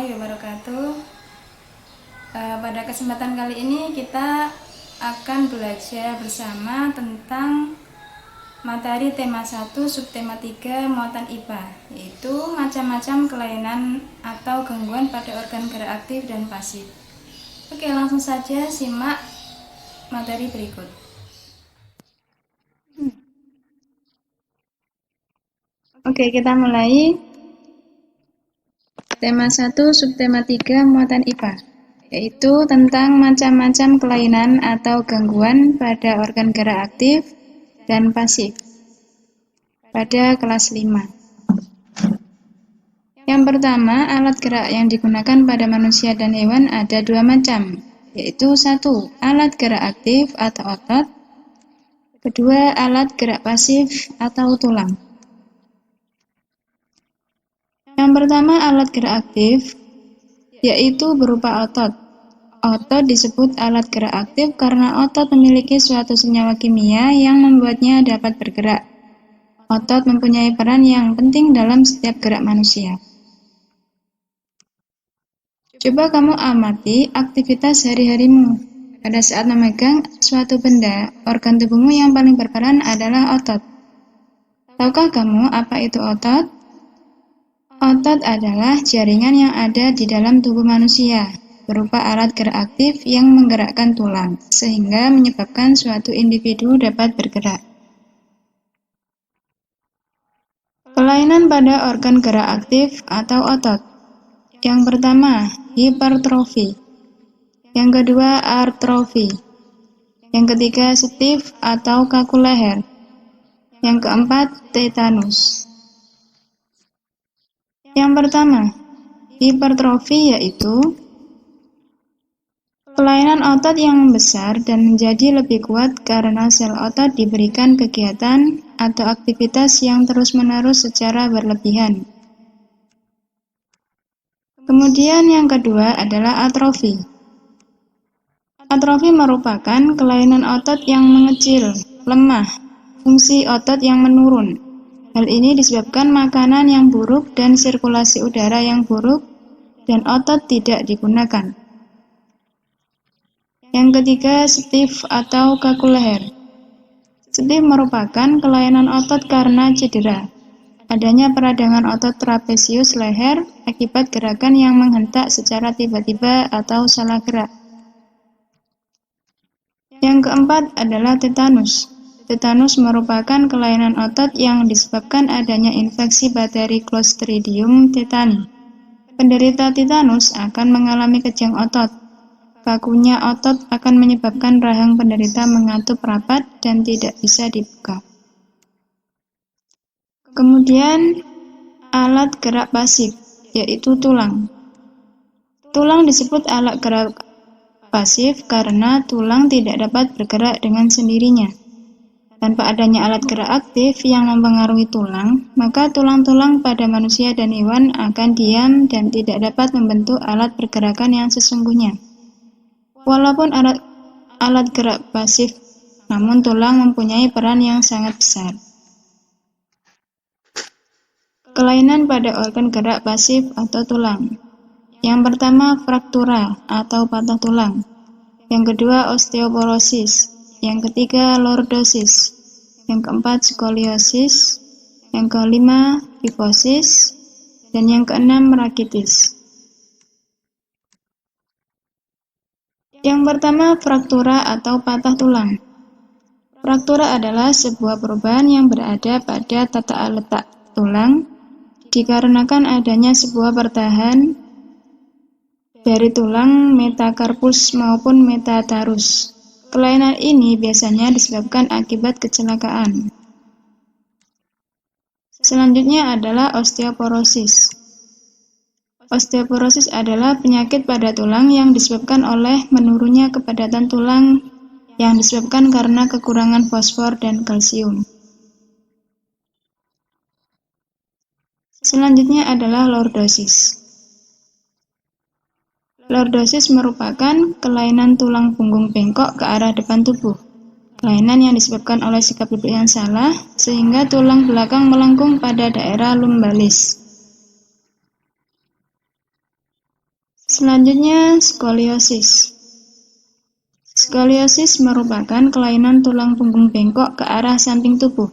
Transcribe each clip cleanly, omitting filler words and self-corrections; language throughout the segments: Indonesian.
warahmatullahi wabarakatuh. Pada kesempatan kali ini kita akan belajar bersama tentang materi tema 1 subtema 3 muatan IPA, yaitu macam-macam kelainan atau gangguan pada organ gerak aktif dan pasif. Oke, langsung saja simak materi berikut. Oke, kita mulai. Tema 1 subtema 3 muatan IPA, yaitu tentang macam-macam kelainan atau gangguan pada organ gerak aktif dan pasif pada kelas 5. Yang pertama, alat gerak yang digunakan pada manusia dan hewan ada dua macam, yaitu 1. Alat gerak aktif atau otot, kedua alat gerak pasif atau tulang. Yang pertama, alat gerak aktif, yaitu berupa otot. Otot disebut alat gerak aktif karena otot memiliki suatu senyawa kimia yang membuatnya dapat bergerak. Otot mempunyai peran yang penting dalam setiap gerak manusia. Coba kamu amati aktivitas hari-harimu. Pada saat memegang suatu benda, organ tubuhmu yang paling berperan adalah otot. Tahukah kamu apa itu otot? Otot adalah jaringan yang ada di dalam tubuh manusia, berupa alat gerak aktif yang menggerakkan tulang, sehingga menyebabkan suatu individu dapat bergerak. Kelainan pada organ gerak aktif atau otot. Yang pertama, hipertrofi. Yang kedua, atrofi. Yang ketiga, stiff atau kaku leher. Yang keempat, tetanus. Yang pertama, hipertrofi yaitu kelainan otot yang membesar dan menjadi lebih kuat karena sel otot diberikan kegiatan atau aktivitas yang terus-menerus secara berlebihan. Kemudian yang kedua adalah atrofi. Atrofi merupakan kelainan otot yang mengecil, lemah, fungsi otot yang menurun. Hal ini disebabkan makanan yang buruk dan sirkulasi udara yang buruk dan otot tidak digunakan. Yang ketiga, stiff atau kaku leher. Stiff merupakan kelainan otot karena cedera. Adanya peradangan otot trapesius leher akibat gerakan yang menghentak secara tiba-tiba atau salah gerak. Yang keempat adalah tetanus. Tetanus merupakan kelainan otot yang disebabkan adanya infeksi bakteri Clostridium tetani. Penderita tetanus akan mengalami kejang otot. Kakunya otot akan menyebabkan rahang penderita mengatup rapat dan tidak bisa dibuka. Kemudian, alat gerak pasif, yaitu tulang. Tulang disebut alat gerak pasif karena tulang tidak dapat bergerak dengan sendirinya. Tanpa adanya alat gerak aktif yang mempengaruhi tulang, maka tulang-tulang pada manusia dan hewan akan diam dan tidak dapat membentuk alat pergerakan yang sesungguhnya. Walaupun alat gerak pasif, namun tulang mempunyai peran yang sangat besar. Kelainan pada organ gerak pasif atau tulang. Yang pertama, fraktura atau patah tulang. Yang kedua, osteoporosis. Yang ketiga, lordosis. Yang keempat, skoliosis. Yang kelima, kifosis. Dan yang keenam, rakitis. Yang pertama, fraktura atau patah tulang. Fraktura adalah sebuah perubahan yang berada pada tata letak tulang dikarenakan adanya sebuah pertahan dari tulang metakarpus maupun metatarsus. Kelainan ini biasanya disebabkan akibat kecelakaan. Selanjutnya adalah osteoporosis. Osteoporosis adalah penyakit pada tulang yang disebabkan oleh menurunnya kepadatan tulang yang disebabkan karena kekurangan fosfor dan kalsium. Selanjutnya adalah lordosis. Lordosis merupakan kelainan tulang punggung bengkok ke arah depan tubuh. Kelainan yang disebabkan oleh sikap duduk yang salah, sehingga tulang belakang melengkung pada daerah lumbalis. Selanjutnya, skoliosis. Skoliosis merupakan kelainan tulang punggung bengkok ke arah samping tubuh.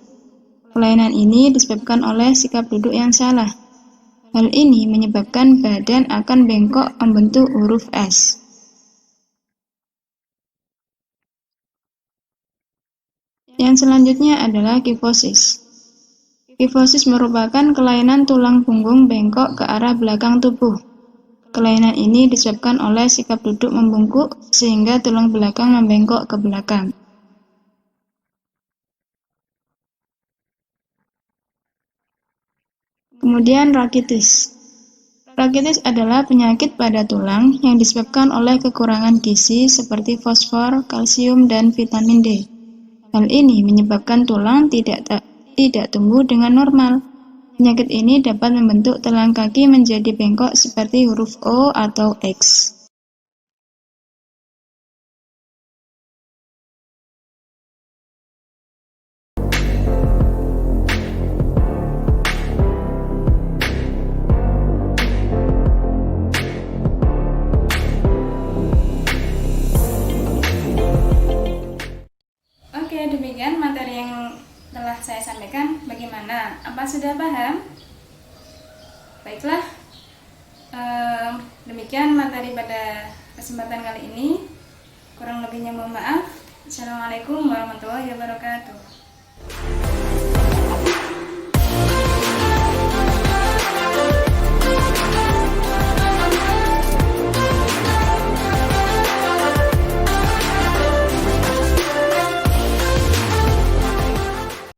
Kelainan ini disebabkan oleh sikap duduk yang salah. Hal ini menyebabkan badan akan bengkok membentuk huruf S. Yang selanjutnya adalah kifosis. Kifosis merupakan kelainan tulang punggung bengkok ke arah belakang tubuh. Kelainan ini disebabkan oleh sikap duduk membungkuk sehingga tulang belakang membengkok ke belakang. Kemudian rakitis. Rakitis adalah penyakit pada tulang yang disebabkan oleh kekurangan gizi seperti fosfor, kalsium, dan vitamin D. Hal ini menyebabkan tulang tidak tumbuh dengan normal. Penyakit ini dapat membentuk tulang kaki menjadi bengkok seperti huruf O atau X. Oke, demikian materi yang telah saya sampaikan. Bagaimana? Apa sudah paham? Baiklah, demikian materi pada kesempatan kali ini. Kurang lebihnya mohon maaf. Assalamualaikum warahmatullahi wabarakatuh.